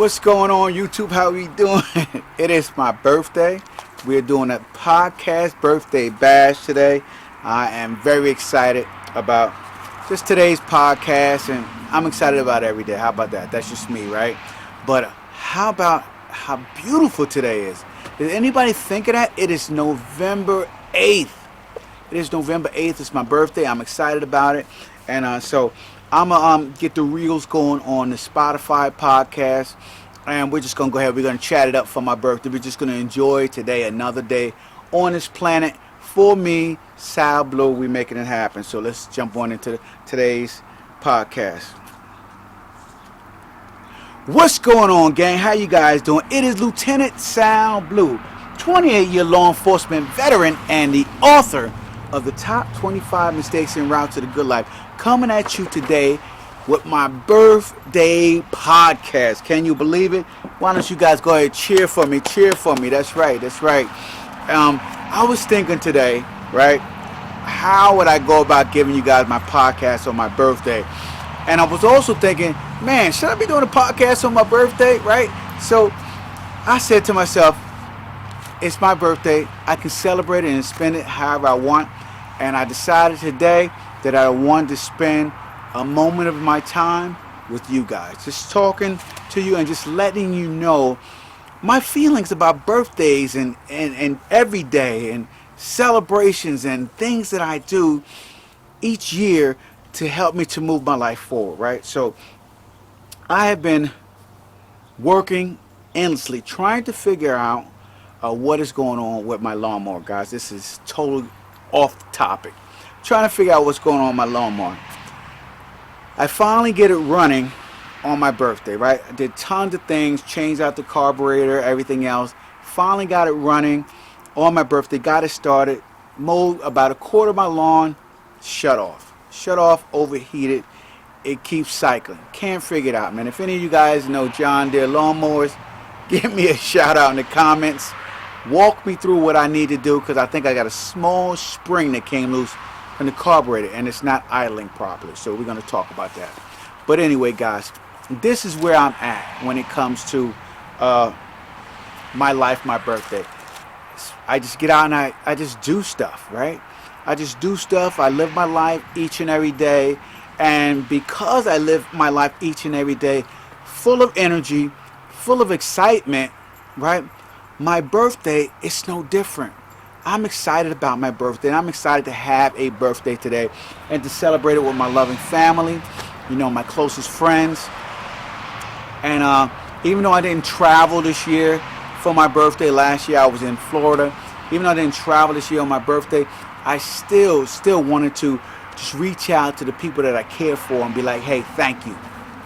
What's going on, YouTube? How we doing? It is my birthday. We're doing a podcast birthday bash today. I am very excited about just today's podcast, and I'm excited about every day. How about that? That's just me, right? But how about how beautiful today is? Did anybody think of that? It is November 8th. It is November 8th. It's my birthday. I'm excited about it. And so I'm going to get the reels going on the Spotify podcast. And we're just going to go ahead. We're going to chat it up for my birthday. We're just going to enjoy today, another day on this planet. For me, Sal Blue, we're making it happen. So let's jump on into today's podcast. What's going on, gang? How you guys doing? It is Lieutenant Sal Blue, 28-year law enforcement veteran and the author of the top 25 mistakes en route to the good life, coming at you today with my birthday podcast. Can you believe it? Why don't you guys go ahead, cheer for me? That's right. I was thinking today, right, how would I go about giving you guys my podcast on my birthday? And I was also thinking, man, should I be doing a podcast on my birthday, right? So I said to myself, it's my birthday. I can celebrate it and spend it however I want. And I decided today that I wanted to spend a moment of my time with you guys, just talking to you and just letting you know my feelings about birthdays and every day and celebrations and things that I do each year to help me to move my life forward, right? So I have been working endlessly trying to figure out what is going on with my lawnmower, guys. This is totally off the topic. Trying to figure out what's going on with my lawnmower. I finally get it running on my birthday, right? I did tons of things, changed out the carburetor, everything else. Finally got it running on my birthday, got it started, mowed about a quarter of my lawn, shut off, overheated. It keeps cycling. Can't figure it out, man. If any of you guys know John Deere lawnmowers, give me a shout out in the comments. Walk me through what I need to do, because I think I got a small spring that came loose from the carburetor and it's not idling properly. So we're going to talk about that. But anyway, guys, this is where I'm at when it comes to my life, my birthday. I just get out and I just do stuff, right? I just do stuff. I live my life each and every day. And because I live my life each and every day full of energy, full of excitement, right? My birthday is no different. I'm excited about my birthday, and I'm excited to have a birthday today and to celebrate it with my loving family, you know, my closest friends. And even though I didn't travel this year for my birthday, last year I was in Florida. Even though I didn't travel this year on my birthday, I still wanted to just reach out to the people that I care for and be like, hey, thank you.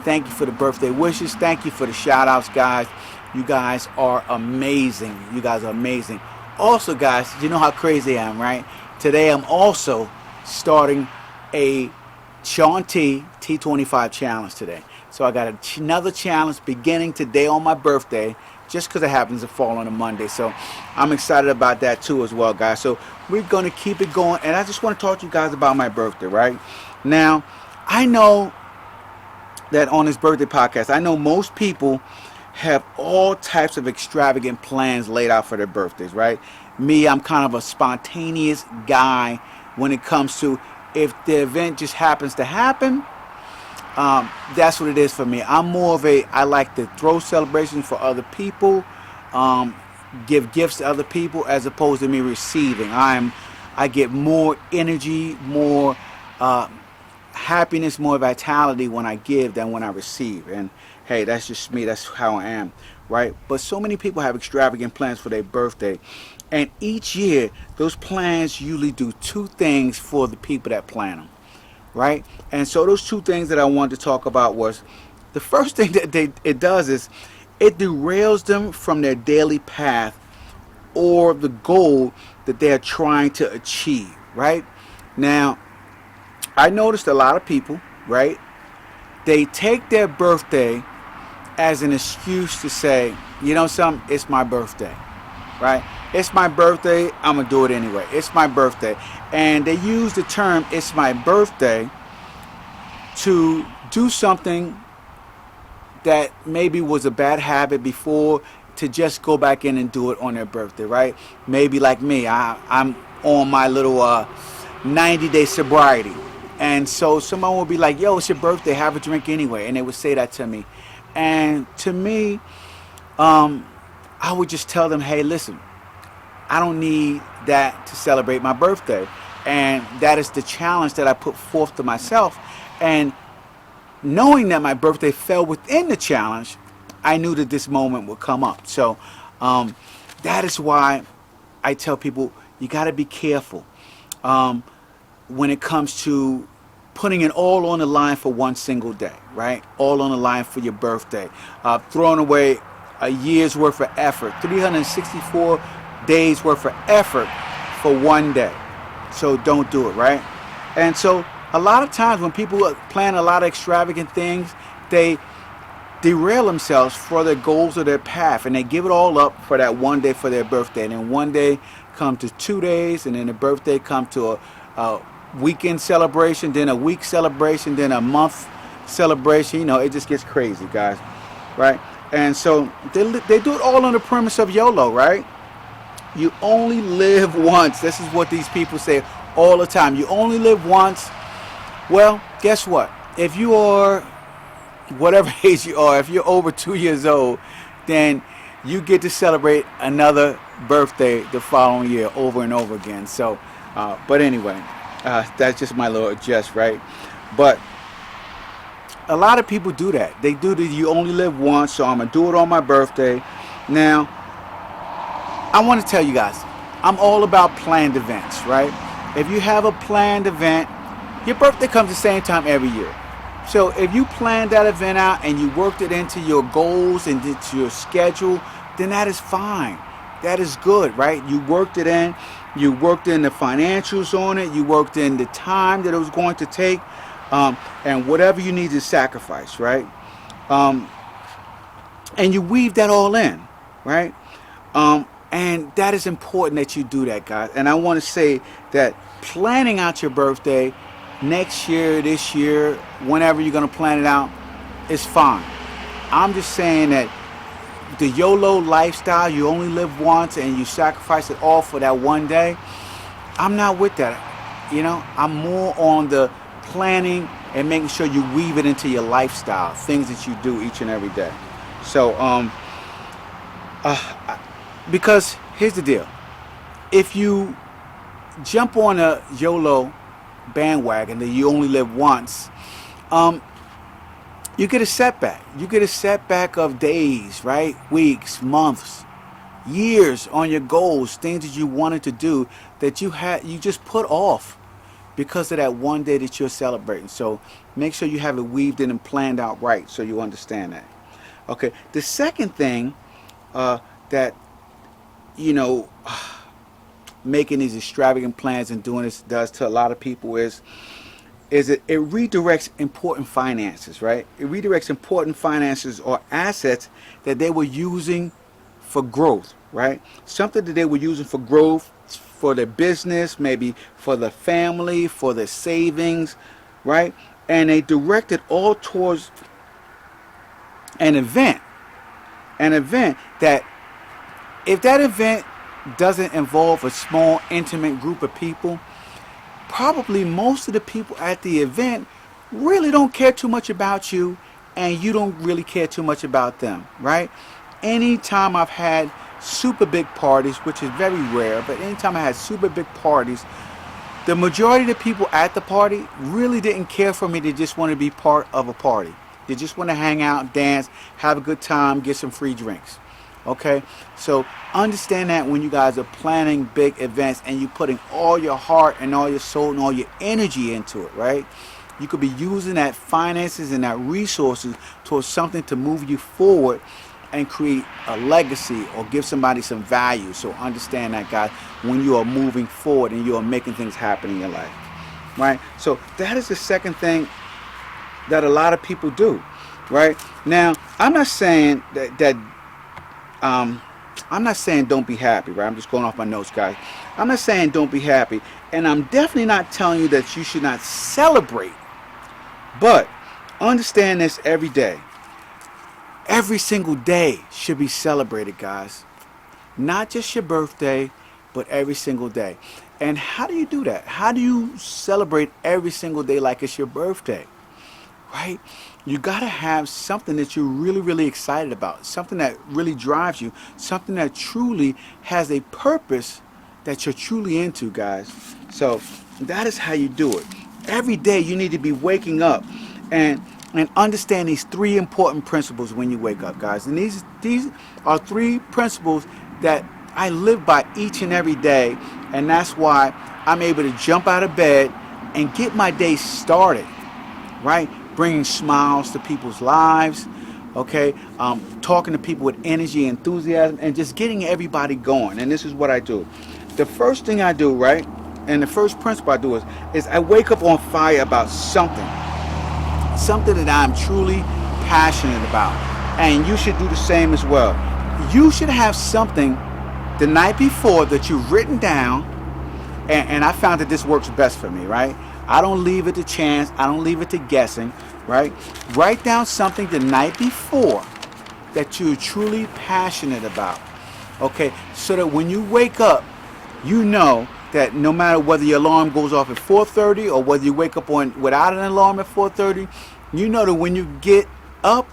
Thank you for the birthday wishes. Thank you for the shout outs, guys. You guys are amazing. You guys are amazing. Also, guys, you know how crazy I am, right? Today I'm also starting a Sean T25 challenge today. So I got another challenge beginning today on my birthday, just because it happens to fall on a Monday. So I'm excited about that too as well, guys. So we're going to keep it going. And I just want to talk to you guys about my birthday, right? Now, I know that on this birthday podcast, I know most people have all types of extravagant plans laid out for their birthdays, right? Me, I'm kind of a spontaneous guy when it comes to, if the event just happens to happen, that's what it is for me. I'm more of I like to throw celebrations for other people, give gifts to other people as opposed to me receiving. I get more energy, more happiness, more vitality when I give than when I receive. And hey, that's just me. That's how I am, right? But so many people have extravagant plans for their birthday. And each year, those plans usually do two things for the people that plan them, right? And so those two things that I wanted to talk about was, the first thing that it does is it derails them from their daily path or the goal that they're trying to achieve, right? Now, I noticed a lot of people, right? They take their birthday as an excuse to say, you know something, it's my birthday, right? It's my birthday, I'm gonna do it anyway. It's my birthday. And they use the term it's my birthday to do something that maybe was a bad habit before to just go back in and do it on their birthday, right? Maybe like me, I'm on my little 90-day sobriety. And so someone will be like, yo, it's your birthday, have a drink anyway. And they would say that to me. And to me, I would just tell them, hey, listen, I don't need that to celebrate my birthday. And that is the challenge that I put forth to myself. And knowing that my birthday fell within the challenge, I knew that this moment would come up. So that is why I tell people, you got to be careful when it comes to putting it all on the line for one single day, right? All on the line for your birthday. Throwing away a year's worth of effort, 364 days worth of effort for one day. So don't do it, right? And so a lot of times when people plan a lot of extravagant things, they derail themselves for their goals or their path, and they give it all up for that one day for their birthday. And then one day come to 2 days, and then the birthday come to a weekend celebration, then a week celebration, then a month celebration. You know, it just gets crazy, guys, right? And so they do it all on the premise of YOLO, right? You only live once. This is what these people say all the time. You only live once. Well, guess what? If you are whatever age you are, if you're over 2 years old, then you get to celebrate another birthday the following year over and over again. So, but anyway, that's just my little adjust, right? But a lot of people do that. They do the you only live once, so I'm going to do it on my birthday. Now, I want to tell you guys, I'm all about planned events, right? If you have a planned event, your birthday comes the same time every year. So if you planned that event out and you worked it into your goals and into your schedule, then that is fine. That is good, right? You worked it in. You worked in the financials on it. You worked in the time that it was going to take, and whatever you need to sacrifice, right? And you weave that all in, right? And that is important that you do that, guys. And I want to say that planning out your birthday next year, this year, whenever you're going to plan it out, is fine. I'm just saying that the YOLO lifestyle, you only live once and you sacrifice it all for that one day, I'm not with that. You know, I'm more on the planning and making sure you weave it into your lifestyle, things that you do each and every day. So, because here's the deal. If you jump on a YOLO bandwagon that you only live once, you get a setback. You get a setback of days, right? Weeks, months, years on your goals, things that you wanted to do that you just put off because of that one day that you're celebrating. So make sure you have it weaved in and planned out right so you understand that. Okay. The second thing that, you know, making these extravagant plans and doing this does to a lot of people is it redirects important finances, right? It redirects important finances or assets that they were using for growth, right? Something that they were using for growth, for their business, maybe for the family, for their savings, right? And they direct it all towards an event that, if that event doesn't involve a small, intimate group of people, probably most of the people at the event really don't care too much about you, and you don't really care too much about them, right? Anytime I've had super big parties, which is very rare, but anytime I had super big parties, the majority of the people at the party really didn't care for me. They just want to be part of a party. They just want to hang out, dance, have a good time, get some free drinks. Okay, so understand that when you guys are planning big events and you're putting all your heart and all your soul and all your energy into it, right? You could be using that finances and that resources towards something to move you forward and create a legacy or give somebody some value. So understand that, guys, when you are moving forward and you are making things happen in your life, right? So that is the second thing that a lot of people do, right? Now, I'm not saying that I'm not saying don't be happy, right? I'm just going off my notes, guys. I'm not saying don't be happy, and I'm definitely not telling you that you should not celebrate. But understand this every day. Every single day should be celebrated, guys. Not just your birthday, but every single day. And how do you do that? How do you celebrate every single day like it's your birthday? Right? You got to have something that you're really, really excited about, something that really drives you, something that truly has a purpose that you're truly into, guys. So that is how you do it. Every day you need to be waking up and understand these three important principles when you wake up, guys. And these are three principles that I live by each and every day, and that's why I'm able to jump out of bed and get my day started, right? Bringing smiles to people's lives, okay? Talking to people with energy, enthusiasm, and just getting everybody going. And this is what I do. The first thing I do, right, and the first principle I do is I wake up on fire about something that I'm truly passionate about. And you should do the same as well. You should have something the night before that you've written down, and I found that this works best for me, right? I don't leave it to chance. I don't leave it to guessing, right? Write down something the night before that you're truly passionate about, okay? So that when you wake up, you know that no matter whether your alarm goes off at 4:30 or whether you wake up without an alarm at 4:30, you know that when you get up,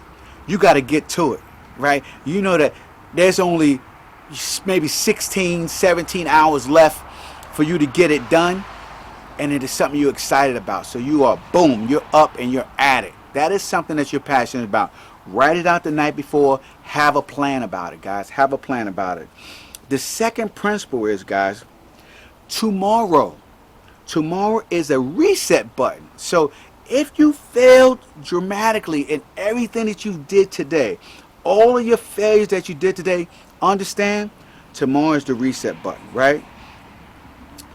you got to get to it, right? You know that there's only maybe 16, 17 hours left for you to get it done, and it is something you're excited about. So you are, boom, you're up and you're at it. That is something that you're passionate about. Write it out the night before. Have a plan about it, guys. Have a plan about it. The second principle is, guys, tomorrow is a reset button. So if you failed dramatically in everything that you did today, all of your failures that you did today, understand, tomorrow is the reset button, right?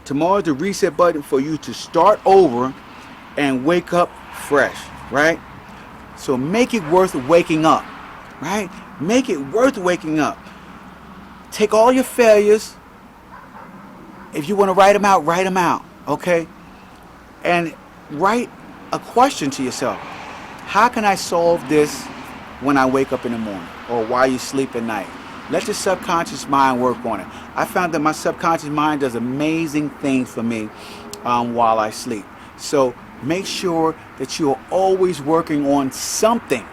Tomorrow is the reset button for you to start over and wake up fresh, right? So make it worth waking up, right? Make it worth waking up. Take all your failures. If you want to write them out, okay? And write a question to yourself. How can I solve this when I wake up in the morning or while you sleep at night? Let your subconscious mind work on it. I found that my subconscious mind does amazing things for me while I sleep. So make sure that you're always working on something,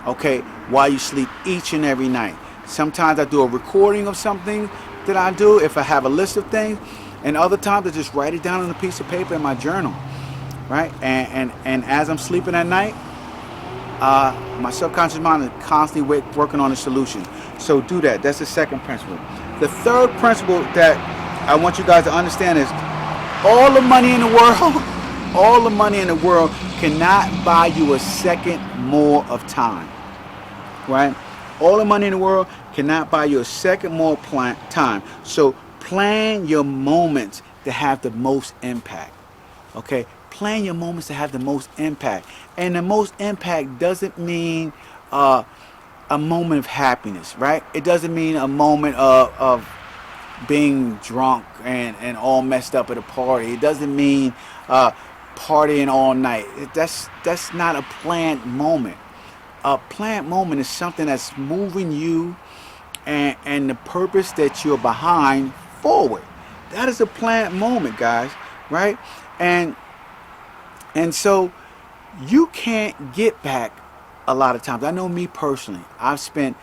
okay, while you sleep each and every night. Sometimes I do a recording of something that I do if I have a list of things, and other times I just write it down on a piece of paper in my journal, right? And as I'm sleeping at night, my subconscious mind is constantly working on a solution. So do that. That's the second principle. The third principle that I want you guys to understand is all the money in the world cannot buy you a second more of time, right? All the money in the world cannot buy you a second more time. So plan your moments to have the most impact, okay? Plan your moments to have the most impact. And the most impact doesn't mean a moment of happiness, right? It doesn't mean a moment of being drunk and all messed up at a party. It doesn't mean partying all night. That's not a planned moment. A planned moment is something that's moving you and the purpose that you're behind forward. That is a planned moment, guys, right? And so you can't get back a lot of times. I know me personally, I've spent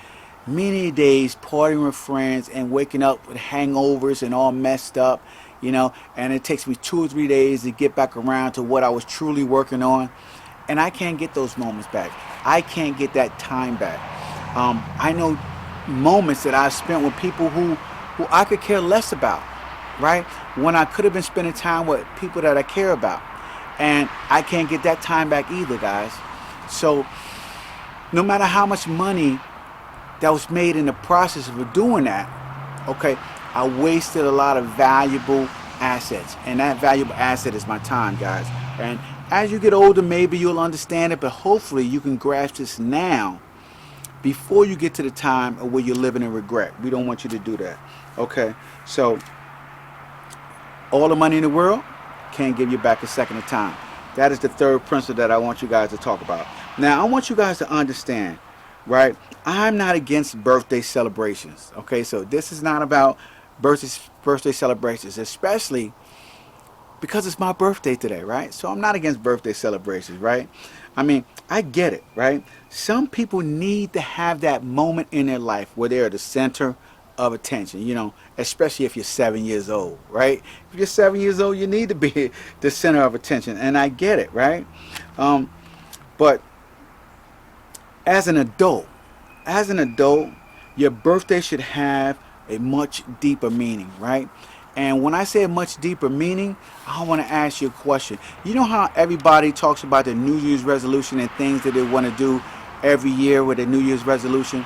many days partying with friends and waking up with hangovers and all messed up, you know, and it takes me 2 or 3 days to get back around to what I was truly working on. And I can't get those moments back. I can't get that time back. I know moments that I've spent with people who I could care less about, right? When I could have been spending time with people that I care about. And I can't get that time back either, guys. So no matter how much money that was made in the process of doing that, okay, I wasted a lot of valuable assets. And that valuable asset is my time, guys. And as you get older, maybe you'll understand it, but hopefully you can grasp this now before you get to the time where you're living in regret. We don't want you to do that, okay? So all the money in the world can't give you back a second of time. That is the third principle that I want you guys to talk about. Now, I want you guys to understand, right? I'm not against birthday celebrations. Okay, so this is not about birthday celebrations, especially because it's my birthday today, right? So I'm not against birthday celebrations, right? I mean, I get it, right? Some people need to have that moment in their life where they're the center of attention, especially if you're 7 years old, right? If you're 7 years old, you need to be the center of attention, and I get it, right? Um, but as an adult, as an adult, your birthday should have a much deeper meaning, right? And when I say a much deeper meaning, I want to ask you a question. You know how everybody talks about the New Year's resolution and things that they want to do every year with a New Year's resolution?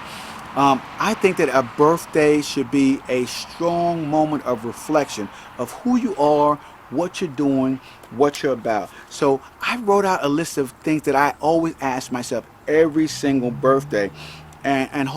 I think that a birthday should be a strong moment of reflection of who you are, what you're doing, what you're about. So I wrote out a list of things that I always ask myself every single birthday, and